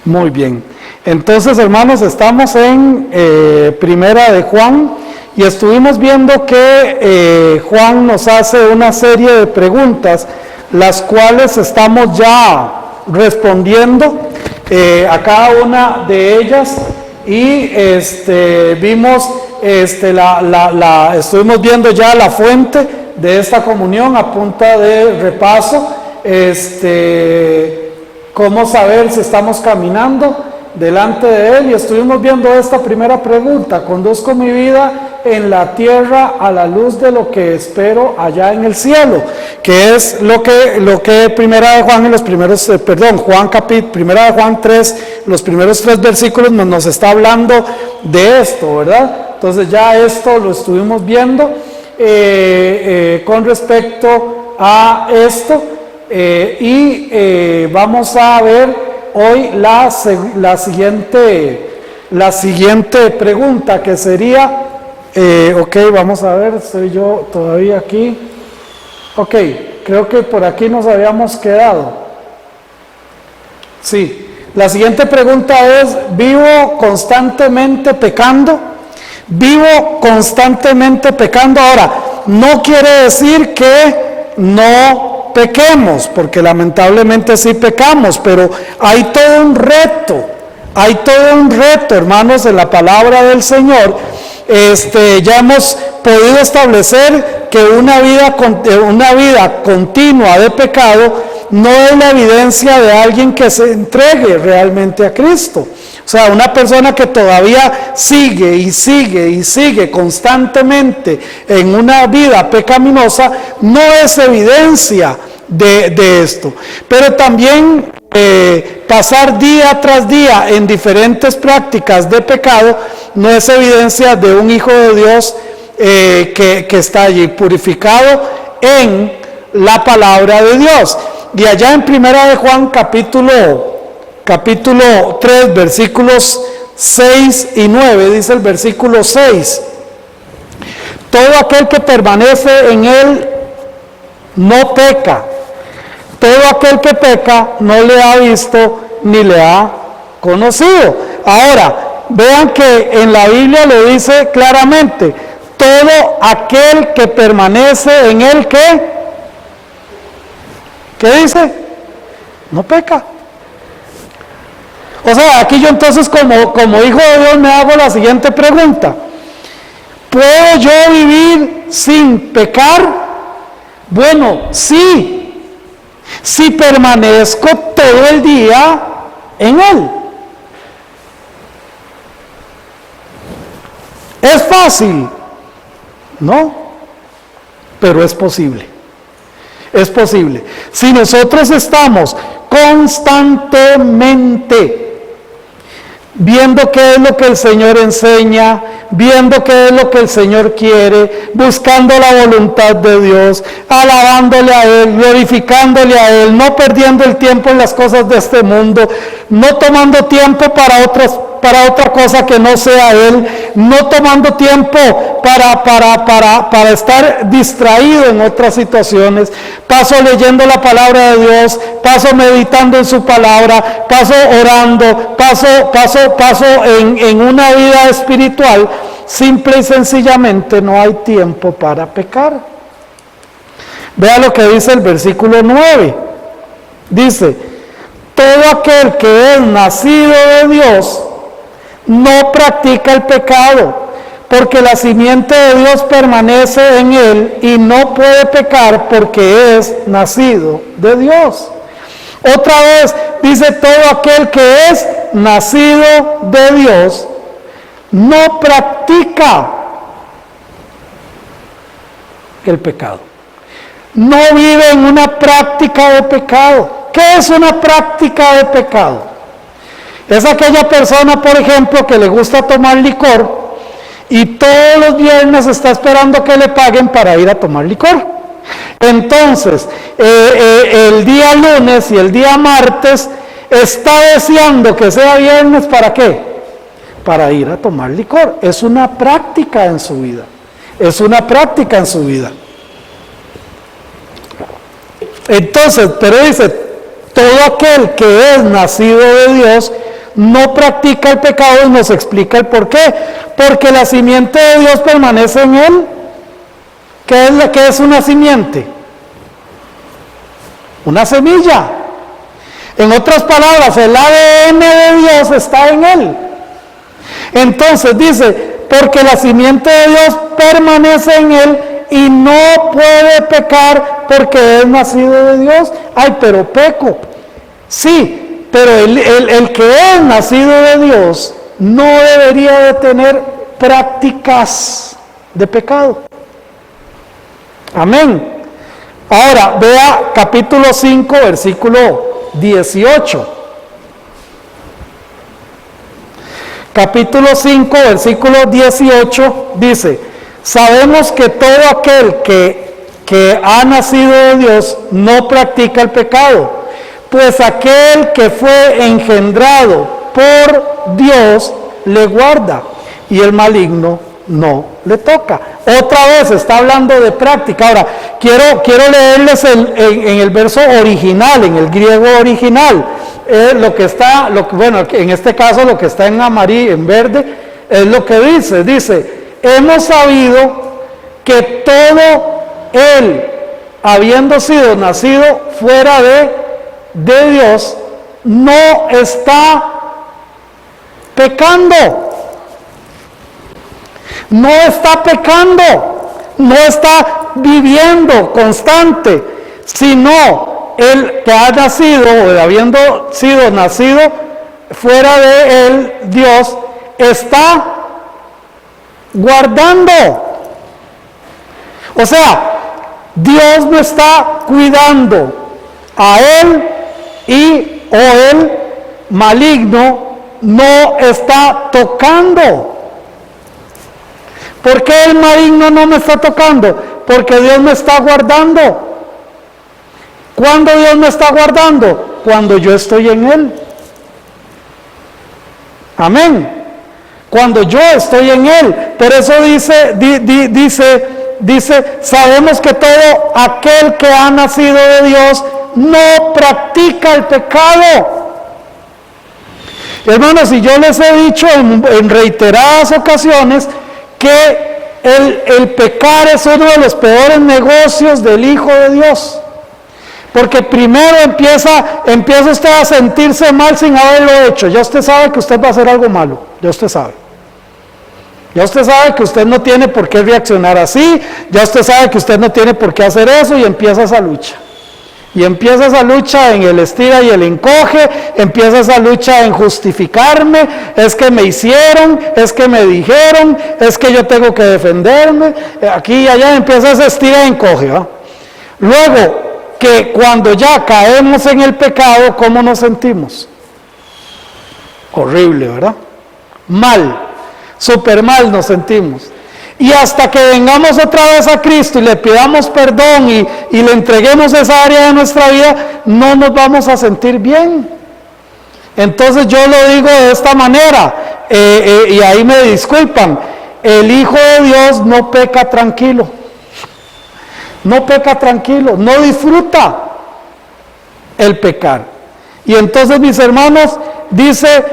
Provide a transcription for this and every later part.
Muy bien. Entonces, hermanos, estamos en Primera de Juan y estuvimos viendo que Juan nos hace una serie de preguntas, las cuales estamos ya respondiendo a cada una de ellas, y vimos, estuvimos viendo ya la fuente de esta comunión a punta de repaso, cómo saber si estamos caminando delante de Él, y estuvimos viendo esta primera pregunta: conduzco mi vida en la tierra a la luz de lo que espero allá en el cielo, que es lo que Primera de Juan en los primeros, Primera de Juan 3, los primeros 3 versículos nos está hablando de esto, ¿verdad? Entonces ya esto lo estuvimos viendo con respecto a esto, y vamos a ver hoy la siguiente pregunta, que sería, vamos a ver, estoy yo todavía aquí. Creo que por aquí nos habíamos quedado. Sí, la siguiente pregunta es: ¿vivo constantemente pecando? Vivo constantemente pecando. Ahora, no quiere decir que no pequemos, porque lamentablemente sí pecamos, pero hay todo un reto, hermanos, en la palabra del Señor. Ya hemos podido establecer que una vida continua de pecado no es la evidencia de alguien que se entregue realmente a Cristo. O sea, una persona que todavía sigue constantemente en una vida pecaminosa no es evidencia de esto. Pero también pasar día tras día en diferentes prácticas de pecado no es evidencia de un hijo de Dios que está allí purificado en la palabra de Dios. Y allá en Primera de Juan capítulo 3, versículos 6 y 9, dice el versículo 6: todo aquel que permanece en Él no peca. Todo aquel que peca no le ha visto ni le ha conocido. Ahora, vean que en la Biblia lo dice claramente: todo aquel que permanece en Él, ¿qué dice? No peca. O sea, aquí yo entonces como hijo de Dios me hago la siguiente pregunta: ¿puedo yo vivir sin pecar? Bueno, sí, si permanezco todo el día en Él. ¿Es fácil? No, pero es posible. Es posible. Si nosotros estamos constantemente viendo qué es lo que el Señor enseña, viendo qué es lo que el Señor quiere, buscando la voluntad de Dios, alabándole a Él, glorificándole a Él, no perdiendo el tiempo en las cosas de este mundo, no tomando tiempo para otra cosa que no sea Él, no tomando tiempo para estar distraído en otras situaciones, paso leyendo la palabra de Dios, paso meditando en su palabra, paso orando, paso en una vida espiritual. Simple y sencillamente no hay tiempo para pecar. Vea lo que dice el versículo 9. Dice: todo aquel que es nacido de Dios no practica el pecado, porque la simiente de Dios permanece en él y no puede pecar porque es nacido de Dios. Otra vez dice: todo aquel que es nacido de Dios no practica el pecado. No vive en una práctica de pecado. ¿Qué es una práctica de pecado? Es aquella persona, por ejemplo, que le gusta tomar licor y todos los viernes está esperando que le paguen para ir a tomar licor. Entonces, el día lunes y el día martes está deseando que sea viernes, ¿para qué? Para ir a tomar licor. Es una práctica en su vida. Es una práctica en su vida. Entonces, pero dice: todo aquel que es nacido de Dios no practica el pecado, y nos explica el por qué. Porque la simiente de Dios permanece en él. ¿Qué es una simiente? Una semilla. En otras palabras, el ADN de Dios está en él. Entonces dice, porque la simiente de Dios permanece en él y no puede pecar porque es nacido de Dios. Ay, pero peco. Sí, pero el que es nacido de Dios no debería de tener prácticas de pecado. Amén. Ahora, vea capítulo 5, versículo 18. Capítulo 5, versículo 18 dice: sabemos que todo aquel que ha nacido de Dios no practica el pecado, pues aquel que fue engendrado por Dios le guarda, y el maligno no le toca. Otra vez está hablando de práctica. Ahora, quiero leerles en el verso original, en el griego original, bueno, en este caso lo que está en amarillo, en verde, es lo que dice, hemos sabido que todo él, habiendo sido nacido fuera de Dios, no está pecando. No está pecando, no está viviendo constante, sino el que ha nacido, o habiendo sido nacido fuera de él, Dios, está guardando. O sea, Dios no está cuidando a él, o el maligno no está tocando. ¿Por qué el maligno no me está tocando? Porque Dios me está guardando. ¿Cuándo Dios me está guardando? Cuando yo estoy en él. Amén. Cuando yo estoy en él. Por eso dice, sabemos que todo aquel que ha nacido de Dios no practica el pecado. Hermanos, y yo les he dicho en reiteradas ocasiones que el pecar es uno de los peores negocios del Hijo de Dios. Porque primero empieza usted a sentirse mal sin haberlo hecho. Ya usted sabe que usted va a hacer algo malo. Ya usted sabe. Ya usted sabe que usted no tiene por qué reaccionar así. Ya usted sabe que usted no tiene por qué hacer eso, y empieza esa lucha. Y empieza esa lucha en el estira y el encoge, empieza esa lucha en justificarme, es que me hicieron, es que me dijeron, es que yo tengo que defenderme, aquí y allá empieza ese estira y encoge, ¿va? Luego, que cuando ya caemos en el pecado, ¿cómo nos sentimos? Horrible, ¿verdad? Mal, súper mal nos sentimos. Y hasta que vengamos otra vez a Cristo y le pidamos perdón y le entreguemos esa área de nuestra vida, no nos vamos a sentir bien. Entonces yo lo digo de esta manera, y ahí me disculpan, el Hijo de Dios no peca tranquilo. No peca tranquilo, no disfruta el pecar. Y entonces, mis hermanos, dice,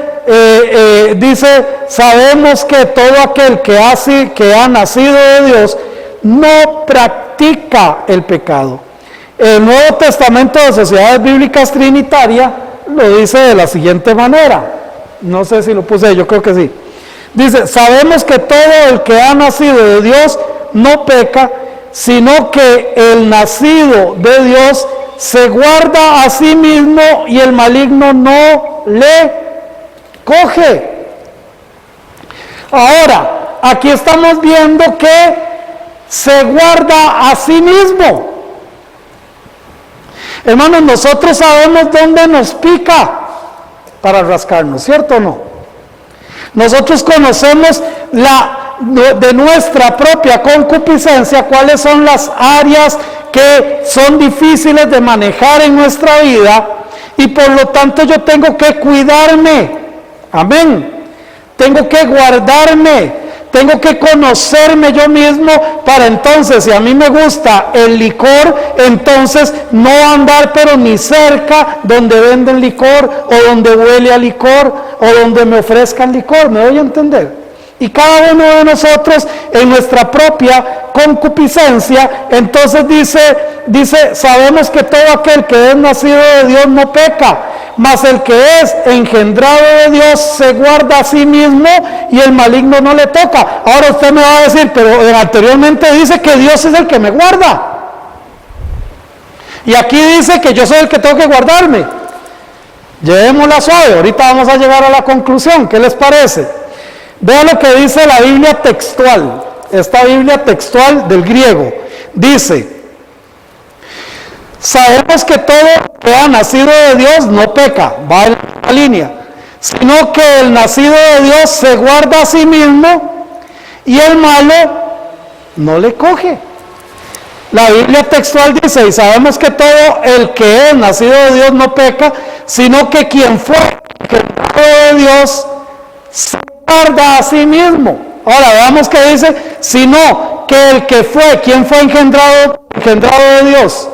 sabemos que todo aquel que ha nacido de Dios no practica el pecado. El Nuevo Testamento de Sociedades Bíblicas Trinitaria lo dice de la siguiente manera. No sé si lo puse, yo creo que sí. Dice, sabemos que todo el que ha nacido de Dios no peca, sino que el nacido de Dios se guarda a sí mismo y el maligno no le coge. Ahora, aquí estamos viendo que se guarda a sí mismo. Hermanos, nosotros sabemos dónde nos pica para rascarnos, ¿cierto o no? Nosotros conocemos de nuestra propia concupiscencia cuáles son las áreas que son difíciles de manejar en nuestra vida, y por lo tanto yo tengo que cuidarme. Amén. Tengo que guardarme, tengo que conocerme yo mismo para entonces, si a mí me gusta el licor, entonces no andar pero ni cerca donde venden licor o donde huele a licor o donde me ofrezcan licor. ¿Me doy a entender? Y cada uno de nosotros en nuestra propia concupiscencia, entonces dice, sabemos que todo aquel que es nacido de Dios no peca, mas el que es engendrado de Dios se guarda a sí mismo y el maligno no le toca. Ahora usted me va a decir, pero anteriormente dice que Dios es el que me guarda. Y aquí dice que yo soy el que tengo que guardarme. Llevémosla suave, ahorita vamos a llegar a la conclusión. ¿Qué les parece? Vean lo que dice la Biblia textual, esta Biblia textual del griego. Dice, sabemos que todo que ha nacido de Dios no peca, va en la línea, sino que el nacido de Dios se guarda a sí mismo y el malo no le coge. La Biblia textual dice, y sabemos que todo el que es nacido de Dios no peca, sino que quien fue engendrado de Dios se guarda a sí mismo. Ahora veamos que dice, sino que el que fue, ¿quién fue engendrado de Dios?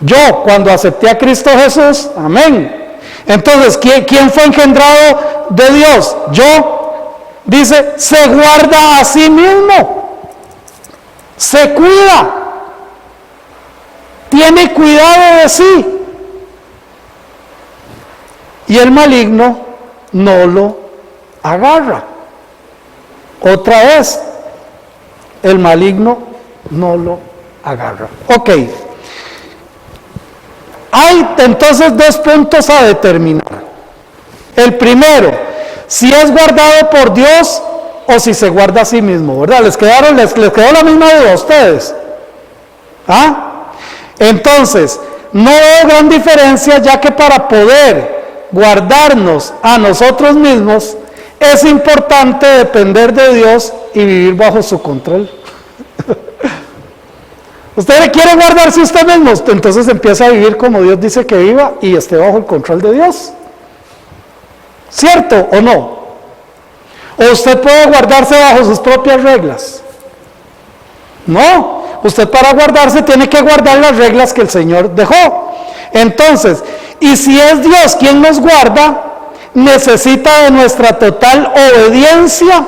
Yo, cuando acepté a Cristo Jesús, amén. Entonces, ¿quién fue engendrado de Dios? Yo, dice, se guarda a sí mismo, se cuida, tiene cuidado de sí, y el maligno no lo agarra. Otra vez, el maligno no lo agarra. Ok. Hay entonces dos puntos a determinar. El primero, si es guardado por Dios o si se guarda a sí mismo, ¿verdad? ¿Les quedó la misma duda a ustedes? ¿Ah? Entonces, no veo gran diferencia, ya que para poder guardarnos a nosotros mismos, es importante depender de Dios y vivir bajo su control. Usted quiere guardarse usted mismo, entonces empieza a vivir como Dios dice que viva y esté bajo el control de Dios. ¿Cierto o no? O usted puede guardarse bajo sus propias reglas. No, usted para guardarse tiene que guardar las reglas que el Señor dejó. Entonces, y si es Dios quien nos guarda, necesita de nuestra total obediencia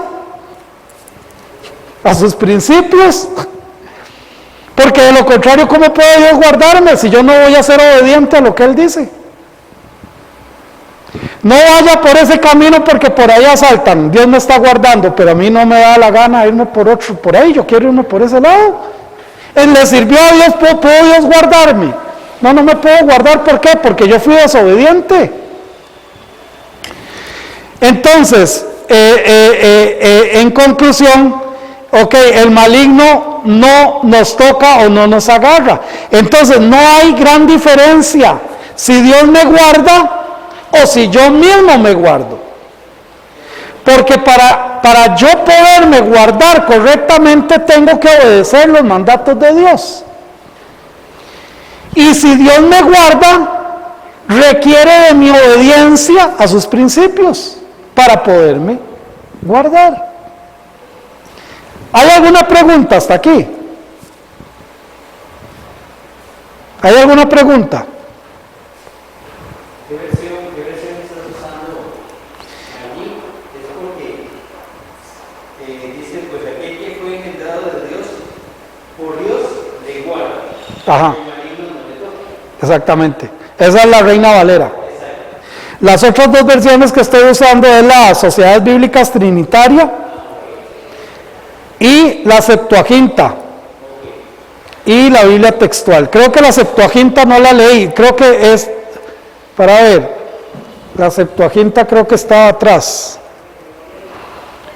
a sus principios, porque de lo contrario, ¿cómo puede Dios guardarme si yo no voy a ser obediente a lo que Él dice? No vaya por ese camino porque por ahí asaltan, Dios me está guardando, pero a mí no me da la gana irme por otro, por ahí, yo quiero irme por ese lado. Él le sirvió a Dios, ¿puedo Dios guardarme? No me puedo guardar, ¿por qué? Porque yo fui desobediente. Entonces, en conclusión, ok, el maligno no nos toca o no nos agarra. Entonces, no hay gran diferencia si Dios me guarda o si yo mismo me guardo. Porque para yo poderme guardar correctamente, tengo que obedecer los mandatos de Dios. Y si Dios me guarda, requiere de mi obediencia a sus principios para poderme guardar. ¿Hay alguna pregunta hasta aquí? ¿Hay alguna pregunta? ¿Qué versión estás usando allí? Es porque dice, pues aquel que fue engendrado de Dios, por Dios le guarda. Ajá. El maligno no le toca. Exactamente. Esa es la Reina Valera. Exacto. Las otras dos versiones que estoy usando es la Sociedades Bíblicas Trinitaria y la Septuaginta y la Biblia textual. Creo que la Septuaginta no la leí, creo que es, para ver, la Septuaginta creo que está atrás.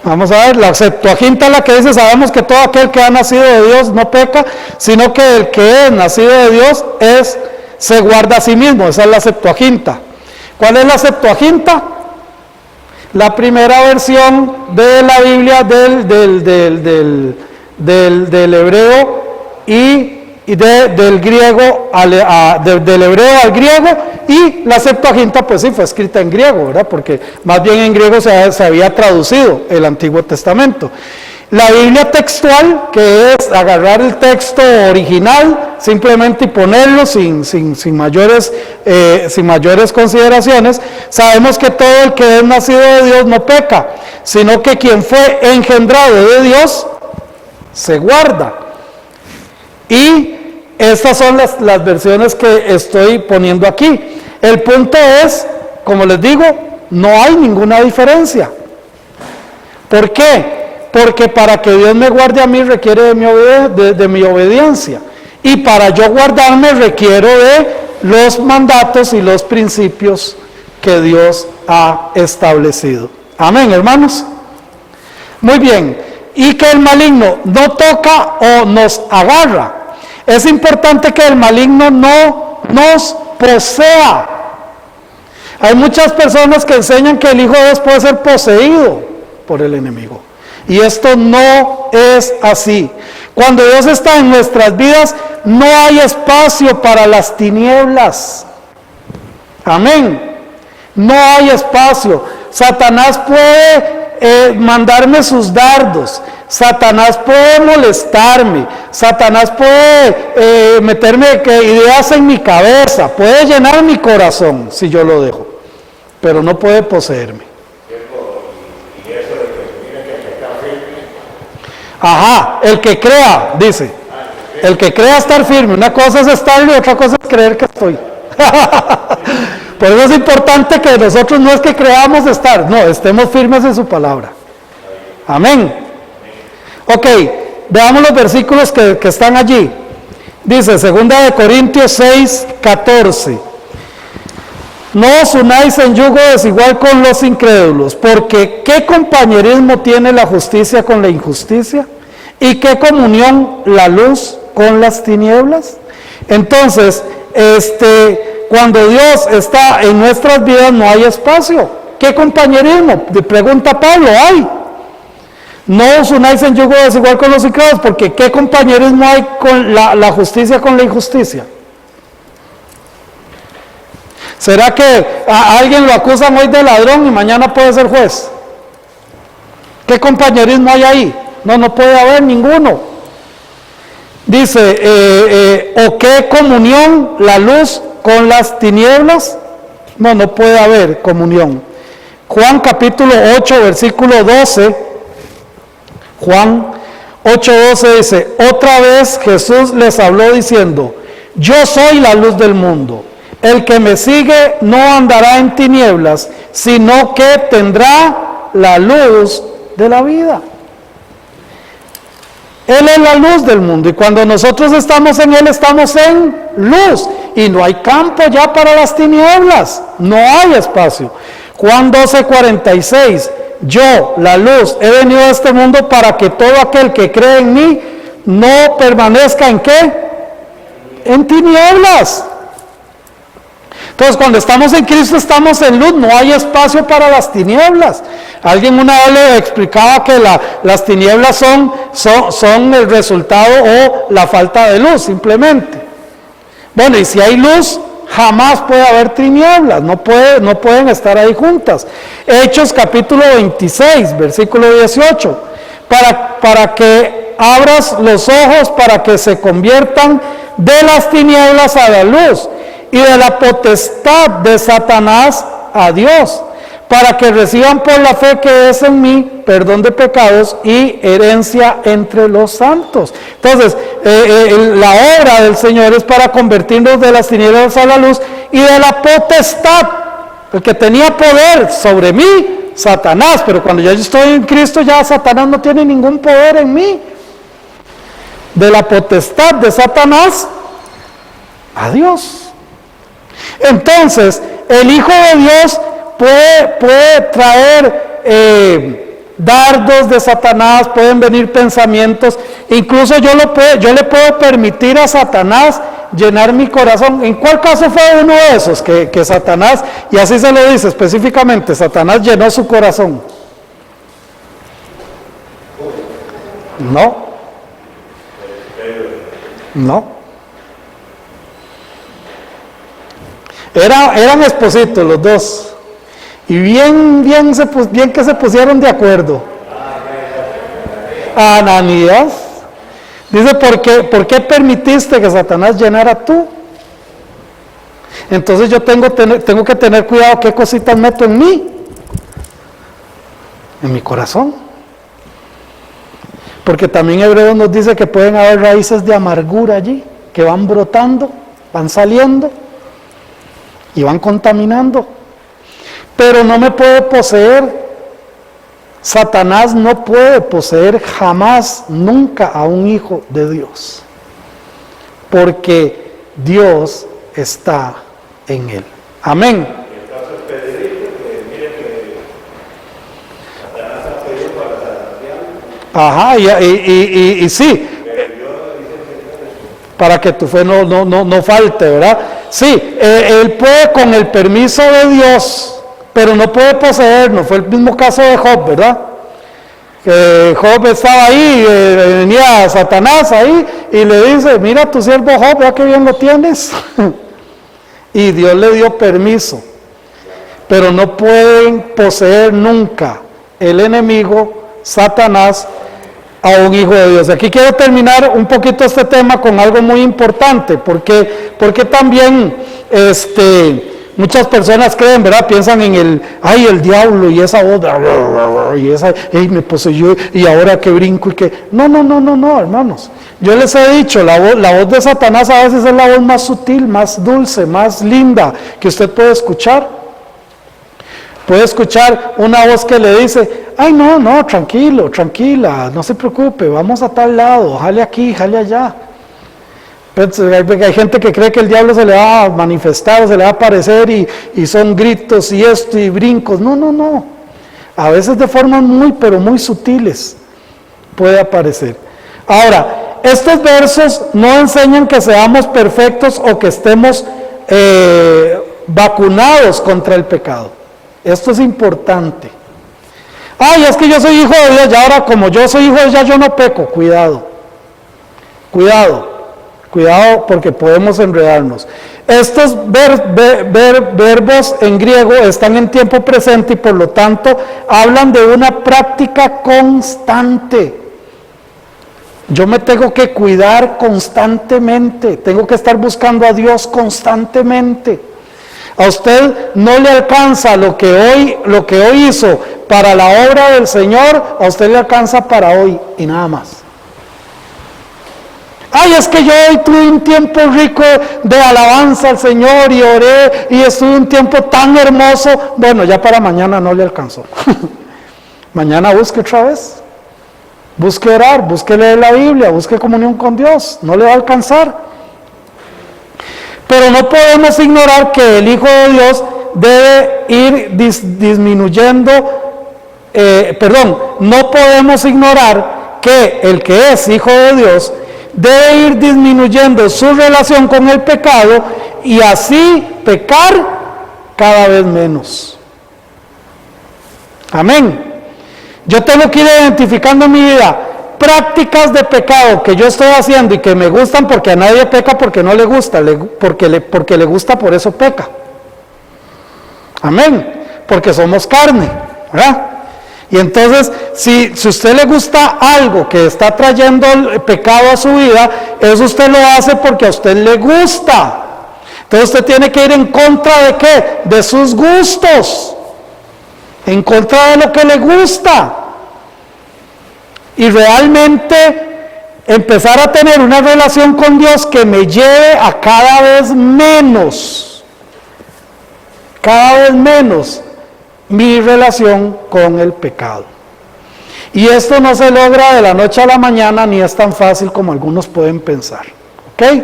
Vamos a ver, la Septuaginta es la que dice, sabemos que todo aquel que ha nacido de Dios no peca, sino que el que es nacido de Dios se guarda a sí mismo. Esa es la Septuaginta. ¿Cuál es la Septuaginta? La primera versión de la Biblia del hebreo y del griego del hebreo al griego y la Septuaginta pues sí fue escrita en griego, ¿verdad? Porque más bien en griego se había traducido el Antiguo Testamento. La Biblia textual, que es agarrar el texto original simplemente y ponerlo sin mayores consideraciones. Sabemos que todo el que es nacido de Dios no peca, sino que quien fue engendrado de Dios se guarda. Y estas son las versiones que estoy poniendo aquí. El punto es, como les digo, no hay ninguna diferencia. ¿Por qué? Porque para que Dios me guarde a mí requiere de mi obediencia. Y para yo guardarme requiero de los mandatos y los principios que Dios ha establecido. Amén, hermanos. Muy bien. Y que el maligno no toca o nos agarra. Es importante que el maligno no nos posea. Hay muchas personas que enseñan que el Hijo de Dios puede ser poseído por el enemigo. Y esto no es así. Cuando Dios está en nuestras vidas, no hay espacio para las tinieblas. Amén. No hay espacio. Satanás puede mandarme sus dardos. Satanás puede molestarme. Satanás puede meterme ideas en mi cabeza. Puede llenar mi corazón si yo lo dejo. Pero no puede poseerme. Ajá, el que crea, dice. El que crea estar firme. Una cosa es estarlo y otra cosa es creer que estoy. Por eso es importante que nosotros no es que creamos estar, no, estemos firmes en su palabra. Amén. Ok, veamos los versículos que están allí. Dice, 2 Corintios 6, 14. No os unáis en yugo desigual con los incrédulos, porque ¿qué compañerismo tiene la justicia con la injusticia? ¿Y qué comunión la luz con las tinieblas? Entonces, cuando Dios está en nuestras vidas no hay espacio. ¿Qué compañerismo? Pregunta Pablo, hay. No os unáis en yugo desigual con los incrédulos, porque ¿qué compañerismo hay con la justicia con la injusticia? ¿Será que a alguien lo acusan hoy de ladrón y mañana puede ser juez? ¿Qué compañerismo hay ahí? No puede haber ninguno. Dice, ¿o qué comunión la luz con las tinieblas? No puede haber comunión. Juan capítulo 8, versículo 12. Juan 8:12 dice, otra vez Jesús les habló diciendo, yo soy la luz del mundo. El que me sigue no andará en tinieblas, sino que tendrá la luz de la vida. Él es la luz del mundo y cuando nosotros estamos en Él, estamos en luz y no hay campo ya para las tinieblas, no hay espacio. Juan 12:46, yo, la luz, he venido a este mundo para que todo aquel que cree en mí no permanezca ¿en qué? En tinieblas. Entonces, cuando estamos en Cristo, estamos en luz, no hay espacio para las tinieblas. Alguien una vez le explicaba que las tinieblas son el resultado o la falta de luz, simplemente. Bueno, y si hay luz, jamás puede haber tinieblas, no pueden estar ahí juntas. Hechos capítulo 26, versículo 18. Para que abras los ojos, para que se conviertan de las tinieblas a la luz y de la potestad de Satanás a Dios, para que reciban por la fe que es en mí perdón de pecados y herencia entre los santos. Entonces, la obra del Señor es para convertirnos de las tinieblas a la luz y de la potestad. El que tenía poder sobre mí, Satanás, pero cuando yo estoy en Cristo ya Satanás no tiene ningún poder en mí. De la potestad de Satanás a Dios. Entonces, el Hijo de Dios puede traer dardos de Satanás, pueden venir pensamientos, incluso yo le puedo permitir a Satanás llenar mi corazón. ¿En cuál caso fue uno de esos que Satanás, y así se lo dice específicamente, Satanás llenó su corazón? No. Eran espositos los dos. Y bien que se pusieron de acuerdo. Ananías dice, ¿por qué permitiste que Satanás llenara tú? Entonces yo tengo que tener cuidado qué cositas meto en mí, en mi corazón. Porque también Hebreos nos dice que pueden haber raíces de amargura allí, que van brotando, van saliendo y van contaminando. Pero no me puede poseer. Satanás no puede poseer jamás, nunca a un hijo de Dios. Porque Dios está en él. Amén. Ajá, y sí, para que tu fe no falte, ¿verdad? Sí, él puede con el permiso de Dios, pero no puede poseernos. Fue el mismo caso de Job, ¿verdad? Job estaba ahí, venía Satanás ahí y le dice, mira tu siervo Job, vea qué bien lo tienes. Y Dios le dio permiso, pero no pueden poseer nunca el enemigo, Satanás, a un hijo de Dios. Aquí quiero terminar un poquito este tema con algo muy importante, porque también muchas personas creen, ¿verdad? Piensan en el diablo y esa voz, me poseyó y ahora que brinco y que... No, hermanos. Yo les he dicho, la voz de Satanás a veces es la voz más sutil, más dulce, más linda que usted puede escuchar. Puede escuchar una voz que le dice, ay no, tranquilo, tranquila, no se preocupe, vamos a tal lado, jale aquí, jale allá. Hay gente que cree que el diablo se le va a manifestar, se le va a aparecer y son gritos y esto y brincos. No. A veces de formas pero muy sutiles puede aparecer. Ahora, estos versos no enseñan que seamos perfectos o que estemos vacunados contra el pecado. Esto es importante. Ay, es que yo soy hijo de Dios, y ahora como yo soy hijo de Dios, ya yo no peco. Cuidado porque podemos enredarnos. Estos verbos en griego están en tiempo presente y por lo tanto hablan de una práctica constante. Yo me tengo que cuidar constantemente, tengo que estar buscando a Dios constantemente. A usted no le alcanza lo que hoy hizo para la obra del Señor, a usted le alcanza para hoy y nada más. Ay, es que yo hoy tuve un tiempo rico de alabanza al Señor y oré y estuve un tiempo tan hermoso. Bueno, ya para mañana no le alcanzó. Mañana busque otra vez. Busque orar, busque leer la Biblia, busque comunión con Dios. No le va a alcanzar. Pero no podemos ignorar que el Hijo de Dios debe ir disminuyendo, no podemos ignorar que el que es Hijo de Dios debe ir disminuyendo su relación con el pecado y así pecar cada vez menos. Amén. Yo tengo que ir identificando en mi vida prácticas de pecado que yo estoy haciendo y que me gustan, porque a nadie peca porque no le gusta, porque le gusta, por eso peca. Amén. Porque somos carne, ¿verdad? Y entonces, si usted le gusta algo que está trayendo el pecado a su vida, eso usted lo hace porque a usted le gusta. Entonces usted tiene que ir en contra de ¿qué? De sus gustos. En contra de lo que le gusta. Y realmente empezar a tener una relación con Dios que me lleve a cada vez menos mi relación con el pecado. Y esto no se logra de la noche a la mañana, ni es tan fácil como algunos pueden pensar. ¿Ok?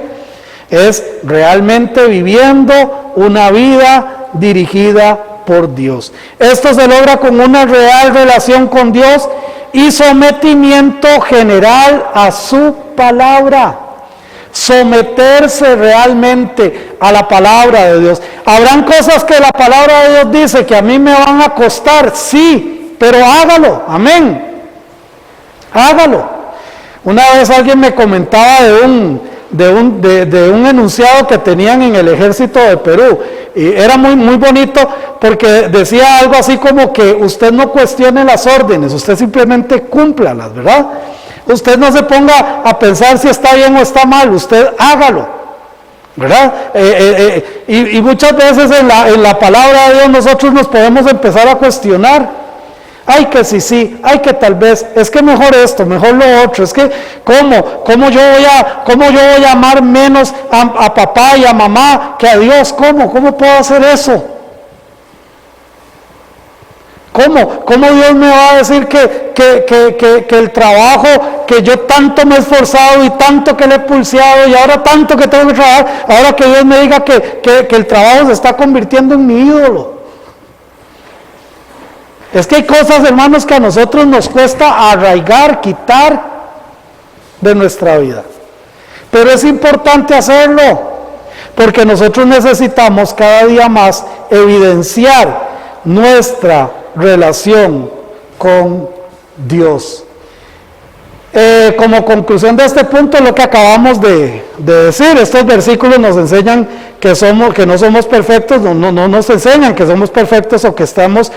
Es realmente viviendo una vida dirigida por Dios. Esto se logra con una real relación con Dios y sometimiento general a su palabra. Someterse realmente a la palabra de Dios. Habrán cosas que la palabra de Dios dice que a mí me van a costar, sí, pero hágalo, amén. Hágalo. Una vez alguien me comentaba de un enunciado que tenían en el ejército de Perú. y era muy, muy bonito porque decía algo así como que usted no cuestione las órdenes, usted simplemente cúmplalas, ¿verdad? Usted no se ponga a pensar si está bien o está mal, usted hágalo, ¿verdad? Y muchas veces en la palabra de Dios nosotros nos podemos empezar a cuestionar. Ay, que sí, ay, que tal vez, es que mejor esto, mejor lo otro, es que ¿cómo yo voy a amar menos a papá y a mamá que a Dios? ¿Cómo puedo hacer eso? ¿Cómo Dios me va a decir que el trabajo que yo tanto me he esforzado y tanto que le he pulseado y ahora tanto que tengo que trabajar, ahora que Dios me diga que el trabajo se está convirtiendo en mi ídolo? Es que hay cosas, hermanos, que a nosotros nos cuesta arraigar, quitar de nuestra vida. Pero es importante hacerlo, porque nosotros necesitamos cada día más evidenciar nuestra relación con Dios. Como conclusión de este punto, lo que acabamos de decir, estos versículos nos enseñan que no somos perfectos, no nos enseñan que somos perfectos o que estamos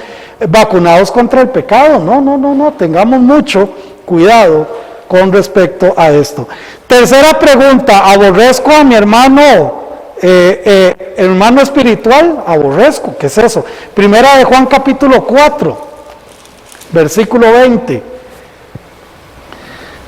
vacunados contra el pecado. No, tengamos mucho cuidado con respecto a esto. Tercera pregunta, ¿aborrezco a mi hermano espiritual? ¿Aborrezco? ¿Qué es eso? Primera de Juan capítulo 4, versículo 20.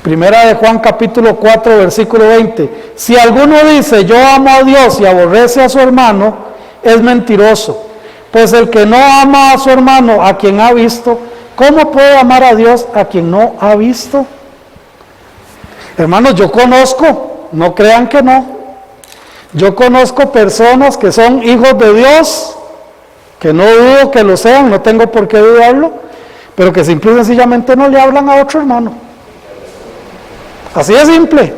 Primera de Juan capítulo 4, versículo 20. Si alguno dice yo amo a Dios y aborrece a su hermano, es mentiroso. Pues el que no ama a su hermano, a quien ha visto, ¿cómo puede amar a Dios a quien no ha visto? Hermanos, yo conozco, no crean que no, yo conozco personas que son hijos de Dios, que no dudo que lo sean, no tengo por qué dudarlo, pero que simple y sencillamente no le hablan a otro hermano. Así de simple.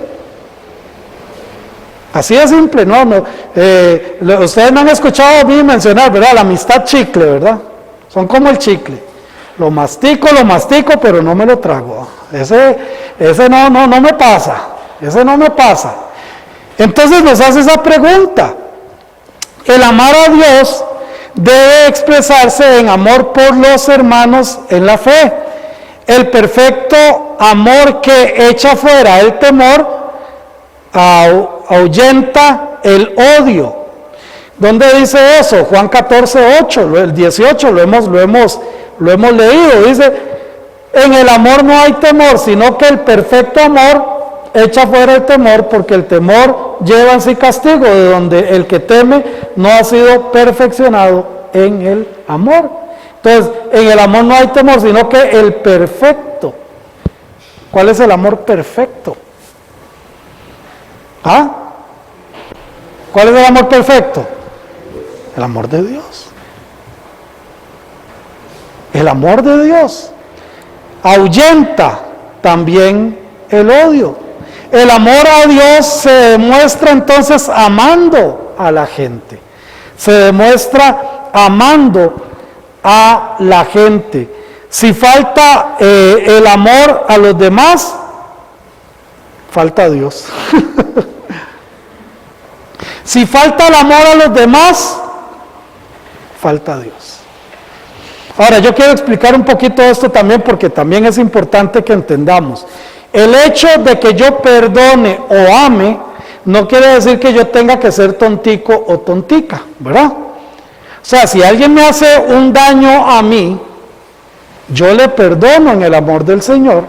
Así de simple, ustedes me han escuchado a mí mencionar, ¿verdad? La amistad chicle, ¿verdad? Son como el chicle. Lo mastico, pero no me lo trago. Ese no me pasa. Ese no me pasa. Entonces nos hace esa pregunta. El amar a Dios debe expresarse en amor por los hermanos en la fe. El perfecto amor que echa fuera el temor ahuyenta el odio. ¿Dónde dice eso? Juan 14, 8, el 18, lo hemos leído. Dice, en el amor no hay temor, sino que el perfecto amor echa fuera el temor, porque el temor lleva en sí castigo, de donde el que teme no ha sido perfeccionado en el amor. Entonces, en el amor no hay temor, sino que el perfecto. ¿Cuál es el amor perfecto? ¿Cuál es el amor perfecto? El amor de Dios. El amor de Dios ahuyenta también el odio. El amor a Dios se demuestra entonces amando a la gente. Se demuestra amando a la gente. Si falta el amor a los demás, falta Dios. Si falta el amor a los demás, falta Dios. Ahora, yo quiero explicar un poquito esto también, porque también es importante que entendamos. El hecho de que yo perdone o ame, no quiere decir que yo tenga que ser tontico o tontica, ¿verdad? O sea, si alguien me hace un daño a mí, yo le perdono en el amor del Señor,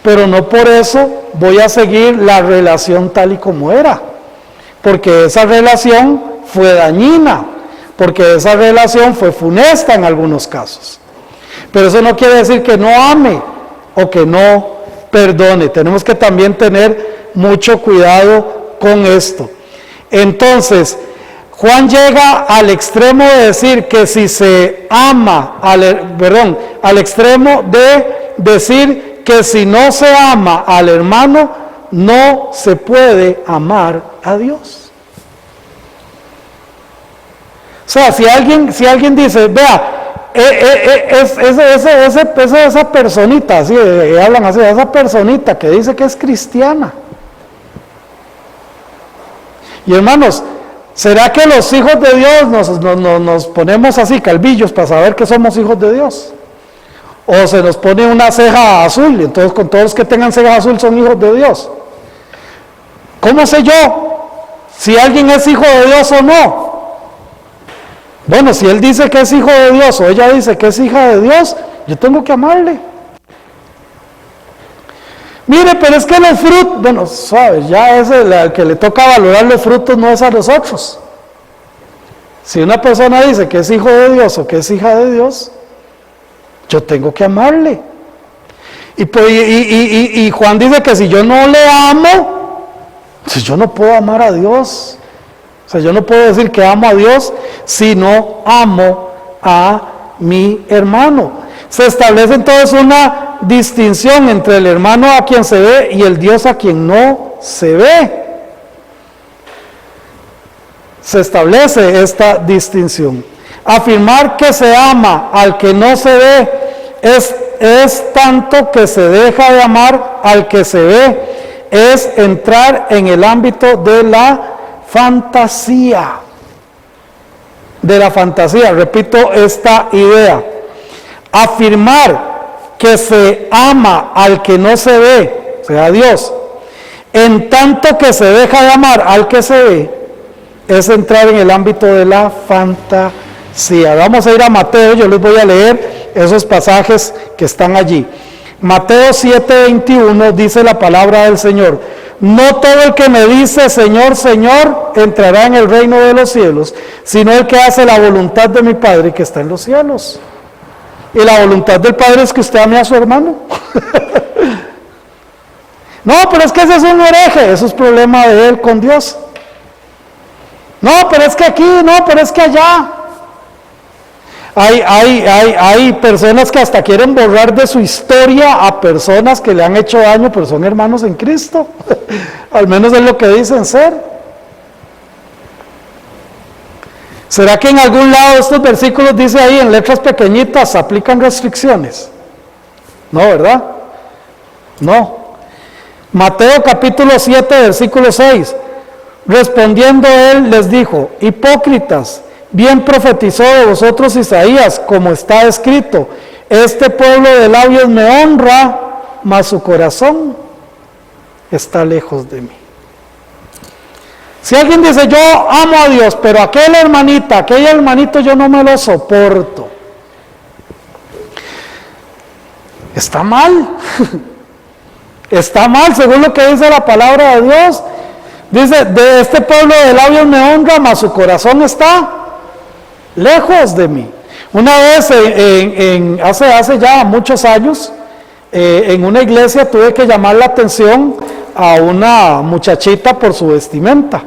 pero no por eso voy a seguir la relación tal y como era, porque esa relación fue dañina, porque esa relación fue funesta en algunos casos. Pero eso no quiere decir que no ame o que no perdone. Tenemos que también tener mucho cuidado con esto. Entonces, Juan llega al extremo de decir que si se ama, al extremo de decir que si no se ama al hermano, no se puede amar a Dios. O sea, si alguien dice, vea, esa personita, así, hablan así, esa personita que dice que es cristiana. Y hermanos, ¿Será que los hijos de Dios nos ponemos así calvillos para saber que somos hijos de Dios? ¿O se nos pone una ceja azul y entonces con todos los que tengan ceja azul son hijos de Dios? ¿Cómo sé yo si alguien es hijo de Dios o no? Bueno, si él dice que es hijo de Dios o ella dice que es hija de Dios, yo tengo que amarle. Mire, pero es que los frutos, bueno, suave, ya es el que le toca valorar los frutos, no es a nosotros. Si una persona dice que es hijo de Dios o que es hija de Dios, yo tengo que amarle. Y Juan dice que si yo no le amo, si yo no puedo amar a Dios. O sea, yo no puedo decir que amo a Dios si no amo a mi hermano. Se establece entonces una distinción entre el hermano a quien se ve y el Dios a quien no se ve. Se establece esta distinción. Afirmar que se ama al que no se ve es tanto que se deja de amar al que se ve, es entrar en el ámbito de la fantasía. Repito esta idea. Afirmar que se ama al que no se ve, o sea, a Dios, en tanto que se deja de amar al que se ve, es entrar en el ámbito de la fantasía. Vamos a ir a Mateo, yo les voy a leer esos pasajes que están allí. Mateo 7:21 dice la palabra del Señor: no todo el que me dice Señor, Señor, entrará en el reino de los cielos, sino el que hace la voluntad de mi Padre que está en los cielos. Y la voluntad del Padre es que usted ame a su hermano. No, pero es que ese es un hereje, eso es problema de él con Dios. No, pero es que aquí, no, pero es que allá. Hay personas que hasta quieren borrar de su historia a personas que le han hecho daño, pero son hermanos en Cristo. Al menos es lo que dicen ser. ¿Será que en algún lado de estos versículos dice ahí en letras pequeñitas, aplican restricciones? No, ¿verdad? No. Mateo capítulo 7, versículo 6. Respondiendo él les dijo: hipócritas, bien profetizó de vosotros Isaías, como está escrito: este pueblo de labios me honra, mas su corazón está lejos de mí. Si alguien dice yo amo a Dios, pero aquel hermanito yo no me lo soporto, está mal. Está mal según lo que dice la palabra de Dios. Dice: de este pueblo de labios me honra, mas su corazón está lejos de mí. Una vez, hace ya muchos años, en una iglesia tuve que llamar la atención a una muchachita por su vestimenta.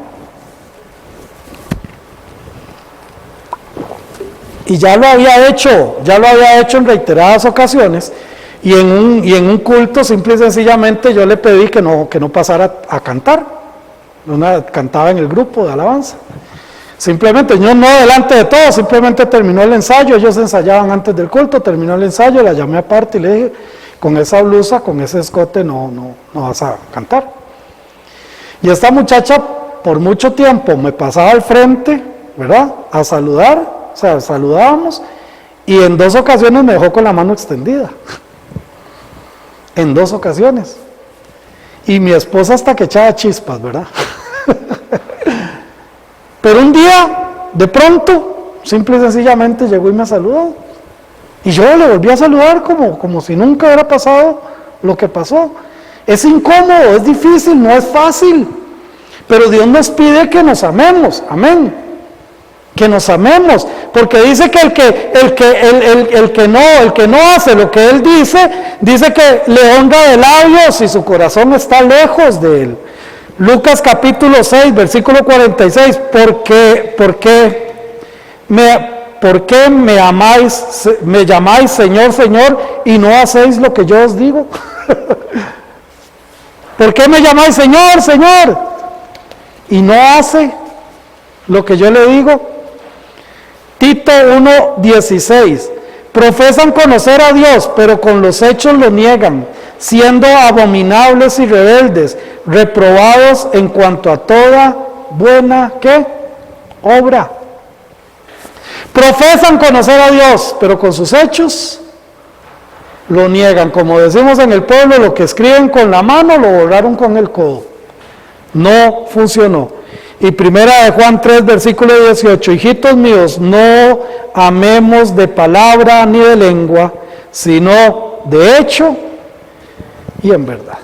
Y ya lo había hecho en reiteradas ocasiones, y en un culto simple y sencillamente yo le pedí que no pasara a cantar. Cantaba en el grupo de alabanza. Simplemente, yo no delante de todos, simplemente terminó el ensayo, ellos ensayaban antes del culto, terminó el ensayo, la llamé aparte y le dije: con esa blusa, con ese escote no vas a cantar. Y esta muchacha por mucho tiempo me pasaba al frente, ¿verdad?, a saludar, o sea, saludábamos, y en 2 ocasiones me dejó con la mano extendida. En 2 ocasiones. Y mi esposa hasta que echaba chispas, ¿verdad? Pero un día, de pronto, simple y sencillamente llegó y me saludó. Y yo le volví a saludar como si nunca hubiera pasado lo que pasó. Es incómodo, es difícil, no es fácil. Pero Dios nos pide que nos amemos, amén. Que nos amemos, porque dice que el que no hace lo que Él dice que le honra de labios y su corazón está lejos de Él. Lucas capítulo 6, versículo 46, ¿por qué me llamáis Señor, Señor, y no hacéis lo que yo os digo? ¿Por qué me llamáis Señor, Señor, y no hace lo que yo le digo? Tito 1:16, profesan conocer a Dios, pero con los hechos lo niegan, siendo abominables y rebeldes, reprobados en cuanto a toda buena, ¿qué?, obra. Profesan conocer a Dios, pero con sus hechos lo niegan. Como decimos en el pueblo, lo que escriben con la mano lo borraron con el codo. No funcionó. Y primera de Juan 3, versículo 18, hijitos míos, no amemos de palabra ni de lengua, sino de hecho y en verdad.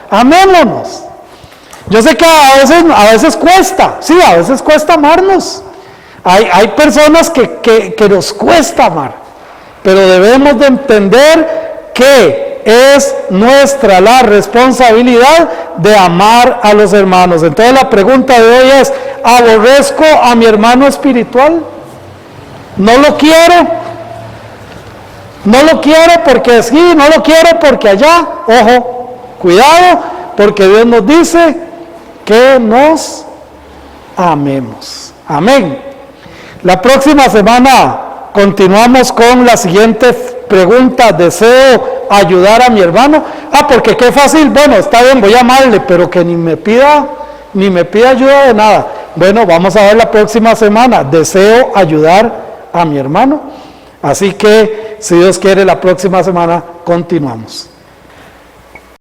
Amémonos. Yo sé que a veces cuesta, sí, a veces cuesta amarnos. Hay personas que nos cuesta amar, pero debemos de entender que es nuestra la responsabilidad de amar a los hermanos. Entonces la pregunta de hoy es, ¿aborrezco a mi hermano espiritual? ¿No lo quiero? No lo quiero porque sí, no lo quiero porque allá. Ojo, cuidado, porque Dios nos dice que nos amemos. Amén. La próxima semana continuamos con la siguiente pregunta. ¿Deseo ayudar a mi hermano? Porque qué fácil. Bueno, está bien, voy a amarle, pero que ni me pida ayuda de nada. Bueno, vamos a ver la próxima semana. ¿Deseo ayudar a mi hermano? Así que, si Dios quiere, la próxima semana continuamos.